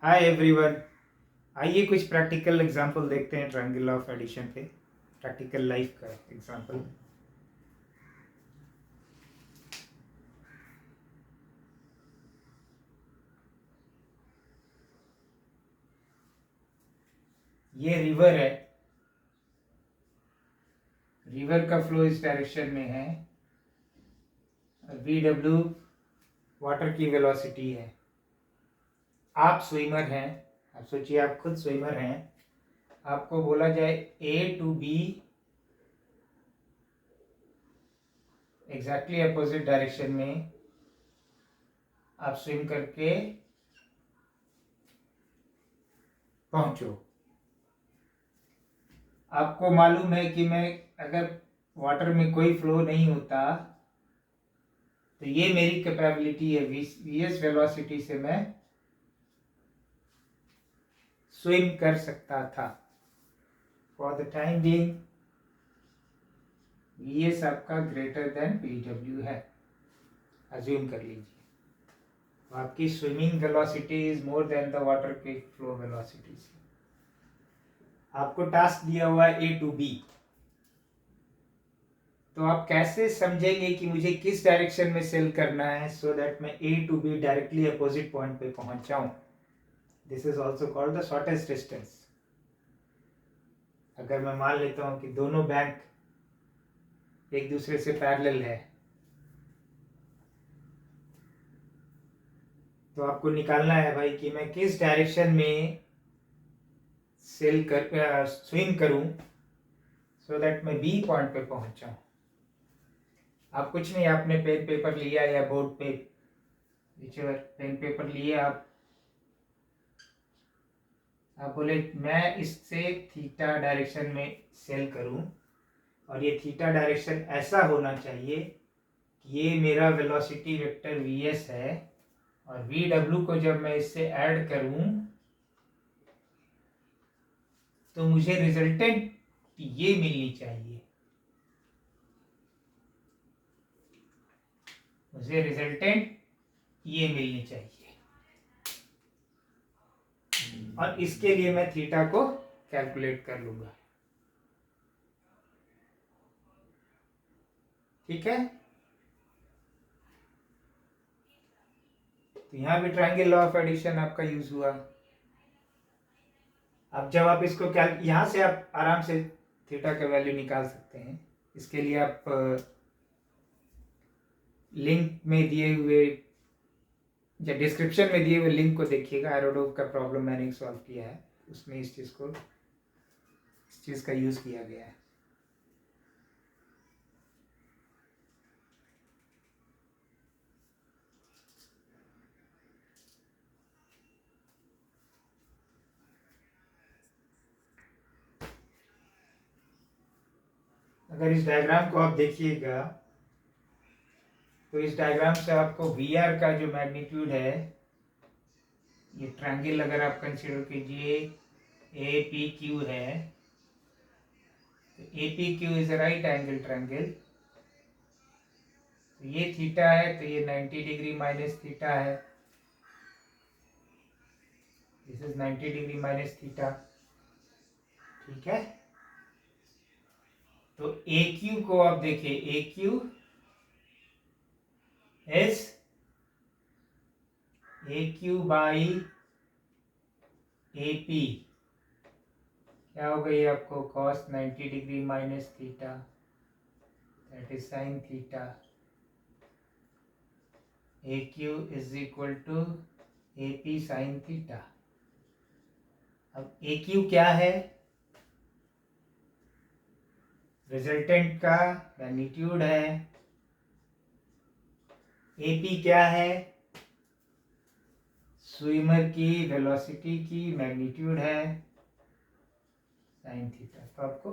Hi everyone. आइए कुछ practical example देखते हैं ट्रायंगल ऑफ एडिशन पे। प्रैक्टिकल लाइफ का एग्जांपल। ये रिवर है। रिवर का फ्लो इस डायरेक्शन में है और वी डब्ल्यू वाटर की वेलोसिटी है। आप स्विमर हैं। आप सोचिए, आप खुद स्विमर हैं। आपको बोला जाए A to B exactly opposite direction में आप स्विम करके पहुंचो। आपको मालूम है कि मैं अगर वाटर में कोई फ्लो नहीं होता तो ये मेरी कैपेबिलिटी है, वीएस वेलोसिटी से मैं स्विम कर सकता था। For the time being V S आपका ग्रेटर देन पीडब्ल्यू है, अज्यूम कर लीजिए। तो आपकी swimming velocity is more than the water के फ्लो वेलोसिटी। आपको टास्क दिया हुआ है ए टू बी, तो आप कैसे समझेंगे कि मुझे किस डायरेक्शन में सेल करना है सो दैट मैं A to B directly opposite point पे पहुंच जाऊं। This is also called the shortest distance. अगर मैं मान लेता हूं कि दोनों बैंक एक दूसरे से पैरेलल है, तो आपको निकालना है भाई कि मैं किस डायरेक्शन में स्विम करूं सो दैट मैं बी पॉइंट पे पहुंच जाऊं। आप कुछ नहीं, आपने पेन पेपर लिया या बोर्ड पे, पेन पेपर लिए, आप बोले मैं इससे थीटा डायरेक्शन में सेल करूं और ये थीटा डायरेक्शन ऐसा होना चाहिए कि ये मेरा वेलोसिटी वेक्टर वीएस है और वी डब्ल्यू को जब मैं इससे ऐड करूं तो मुझे रिजल्टेंट ये मिलनी चाहिए। मुझे रिजल्टेंट ये मिलनी चाहिए और इसके लिए मैं थीटा को कैलकुलेट कर लूंगा। ठीक है, तो यहां भी ट्रायंगल लॉ ऑफ एडिशन आपका यूज हुआ। अब जब आप इसको यहां से आप आराम से थीटा का वैल्यू निकाल सकते हैं। इसके लिए आप लिंक में दिए हुए या डिस्क्रिप्शन में दिए हुए लिंक को देखिएगा। एरोडोव का प्रॉब्लम मैंने सॉल्व किया है, उसमें इस चीज का यूज किया गया है। अगर इस डायग्राम को आप देखिएगा तो इस डायग्राम से आपको वी आर का जो मैग्नीट्यूड है, ये ट्रायंगल अगर आप कंसीडर कीजिए ए पी क्यू है, तो A P Q is a right angle triangle. तो ये थीटा है तो ये 90 डिग्री माइनस थीटा है। This is 90 degree minus theta. ठीक है, तो ए क्यू को आप देखिए, A Q is A Q by A P. क्या हो गई आपको? cos 90 degree minus theta, that is sine theta. A Q is equal to A P sine theta. अब ए क्यू क्या है? रिजल्टेंट का मैग्नीट्यूड है। ए पी क्या है? स्विमर की वेलोसिटी की मैग्नीट्यूड है, साइन थीटा। तो आपको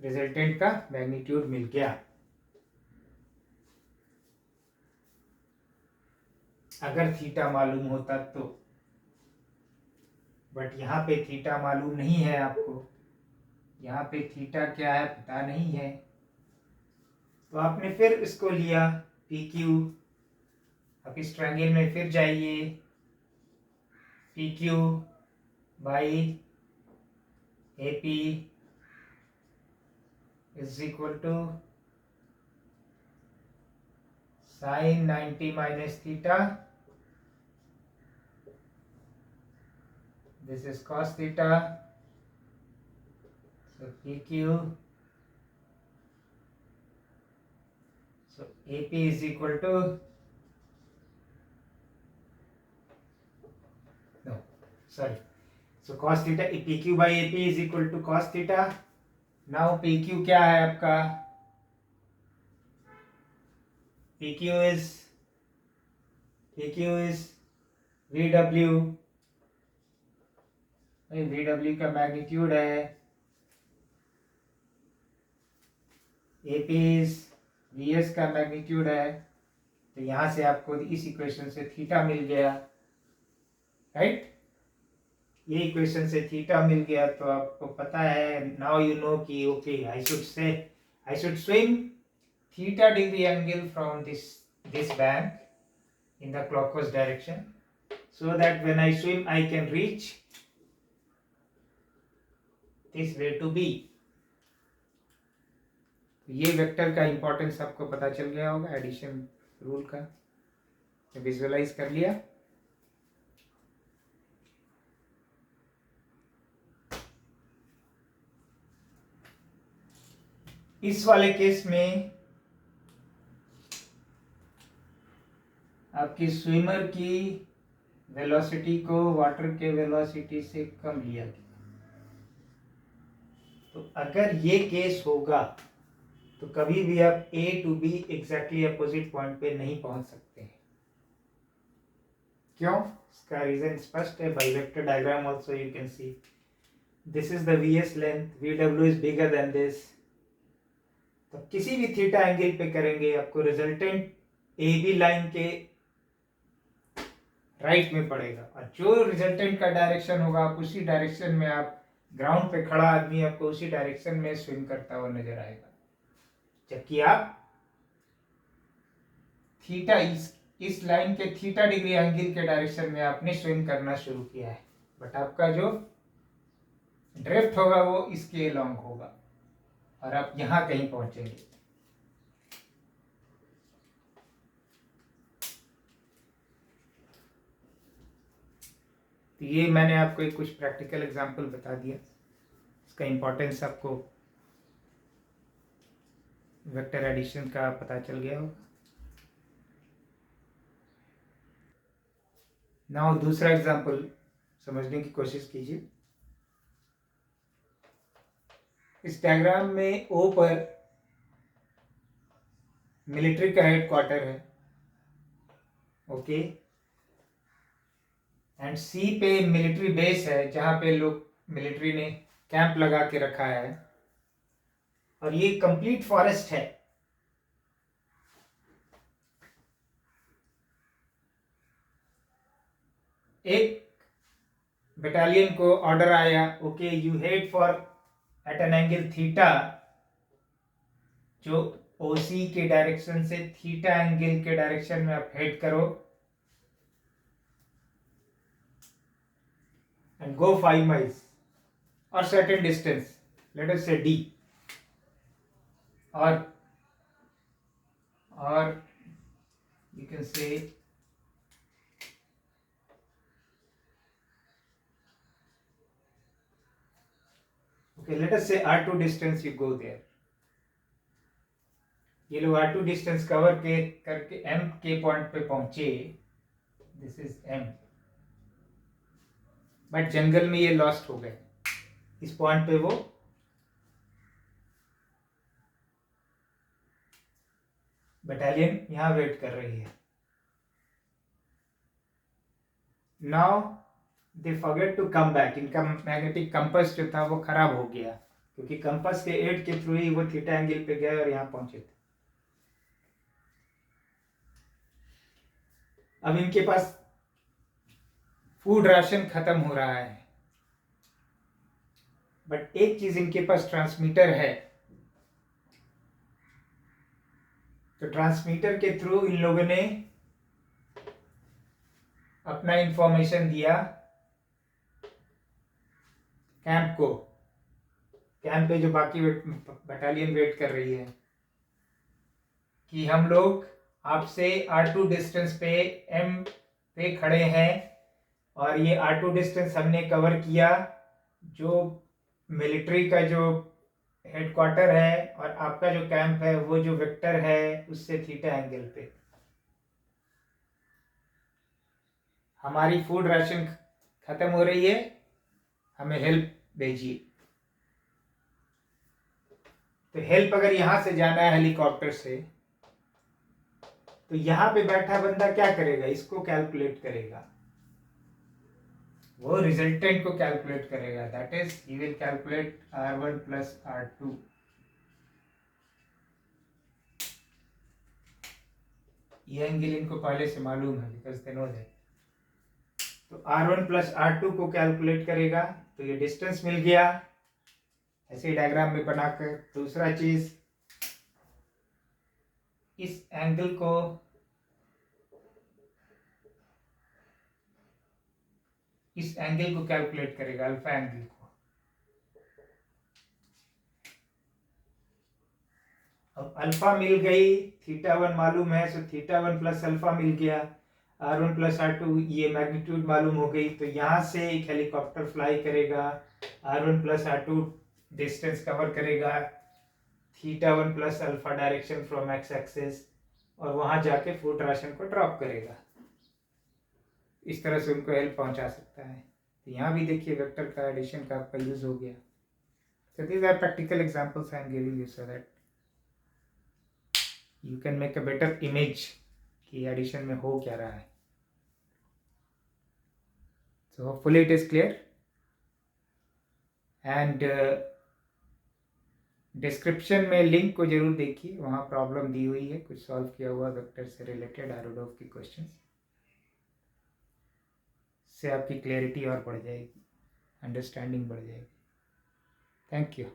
रिजल्टेंट का मैग्नीट्यूड मिल गया। अगर थीटा मालूम होता तो, बट यहाँ पे थीटा मालूम नहीं है आपको। यहाँ पे थीटा क्या है पता नहीं है, तो आपने फिर इसको लिया पी क्यू। अब इस ट्रायंगल में फिर जाइए, PQ by AP is equal to sin 90 minus theta. This is cos theta. So PQ. So AP is equal to, no, sorry. So cos theta, PQ by AP is equal to cos theta. Now PQ क्या है आपका? PQ is VW. VW का magnitude है. AP is VS का magnitude है. तो यहां से आपको इस इक्वेशन से थीटा मिल गया, राइट? ये इक्वेशन से थीटा मिल गया तो आपको पता है, नाउ यू नो कि okay I should swim theta degree angle from this bank in the clockwise direction, so that when I swim I can reach this way to B. ये vector का importance आपको पता चल गया होगा, addition rule का visualise कर लिया. इस वाले केस में आपकी स्विमर की वेलोसिटी को वाटर के वेलोसिटी से कम लिया गया. तो अगर ये केस होगा तो कभी भी आप A to B exactly opposite point पे नहीं पहुंच सकते हैं. क्यों? इसका रीजन स्पष्ट है. By vector diagram also you can see this is the VS length, VW is bigger than this. तो किसी भी थीटा एंगल पे करेंगे आपको रिजल्टेंट AB लाइन के राइट में पड़ेगा, और जो रिजल्टेंट का डायरेक्शन होगा आप उसी डायरेक्शन में, आप ग्राउंड पे खड़ा आदमी आपको उसी डायरेक्शन में स्विम करता हुआ नजर आएगा. जबकि आप थीटा इस लाइन के थीटा डिग्री एंगल के डायरेक्शन में आपने स्विम करना शुरू किया है, बट आपका जो ड्रिफ्ट होगा वो इसके अलोंग होगा और आप यहां कहीं पहुंचेंगे. तो ये मैंने आपको एक कुछ प्रैक्टिकल एग्जांपल बता दिया. इसका इंपॉर्टेंस आपको वेक्टर एडिशन का पता चल गया होगा. नाउ दूसरा एग्जांपल समझने की कोशिश कीजिए. इस डायग्राम में O पर मिलिट्री का हेडक्वार्टर है, ओके, एंड C पे मिलिट्री बेस है जहां पे लोग मिलिट्री ने कैंप लगा के रखा है, और ये कंप्लीट फॉरेस्ट है. एक बटालियन को ऑर्डर आया, okay you head for at an angle theta, जो OC के डायरेक्शन से थीटा एंगल के डायरेक्शन में आप हेड करो and go 5 miles or certain distance, let us say D, or you can say okay, let us say R2 distance you go there. ये लोग R2 distance cover करके M के point पे पहुंचे, दिस इज M, बट जंगल में ये lost हो गए. इस पॉइंट पे वो बटालियन यहां वेट कर रही है. Now they forget to come back. इनका मैग्नेटिक कंपास जो था वो खराब हो गया, क्योंकि कंपास के एड के थ्रू ही वो थीटा एंगल पे गए और यहां पहुंचे थे. अब इनके पास फूड राशन खत्म हो रहा है, बट एक चीज इनके पास ट्रांसमीटर है. तो ट्रांसमीटर के थ्रू इन लोगों ने अपना इंफॉर्मेशन दिया कैंप पे जो बाकी बटालियन वेट कर रही है कि हम लोग आपसे R2 डिस्टेंस पे M पे खड़े हैं और ये R2 डिस्टेंस हमने कवर किया जो मिलिट्री का जो हेडक्वार्टर है और आपका जो कैंप है वो जो वेक्टर है उससे थीटा एंगल पे। हमारी फूड राशन खत्म हो रही है, हमें हेल्प भेजिए। तो हेल्प अगर यहां से जाना है हेलीकॉप्टर से तो यहां पे बैठा बंदा क्या करेगा, इसको कैलकुलेट करेगा, वो रिजल्टेंट को कैलकुलेट करेगा, that is he will calculate R1 plus R2। ये एंगल इनको पहले से मालूम है बिकॉज दे नो दैट। तो R1 प्लस R2 को कैलकुलेट करेगा तो ये डिस्टेंस मिल गया ऐसे डायग्राम में बनाकर। दूसरा चीज इस एंगल को कैलकुलेट करेगा, अल्फा एंगल को। अब अल्फा मिल गई, θ1 मालूम है, सो θ1 प्लस अल्फा मिल गया, R1 प्लस R2 ये मैग्नीट्यूड मालूम हो गई। तो यहाँ से एक हेलीकॉप्टर फ्लाई करेगा, R1 plus R2 distance cover करेगा, θ1 plus alpha direction from X axis, और वहां जाके फूड राशन को ड्रॉप करेगा। इस तरह से उनको हेल्प पहुंचा सकता है। तो यहाँ भी देखिए वेक्टर का एडिशन का आपका यूज हो गया। So these are practical examples I am giving you so that you can make a better image कि एडिशन में हो क्या रहा है। So hopefully it is clear and description में लिंक को जरूर देखिए, वहाँ प्रॉब्लम दी हुई है, कुछ सॉल्व किया हुआ वेक्टर से रिलेटेड एरोडोव की क्वेश्चंस से आपकी क्लैरिटी और बढ़ जाएगी, अंडरस्टैंडिंग बढ़ जाएगी। Thank you.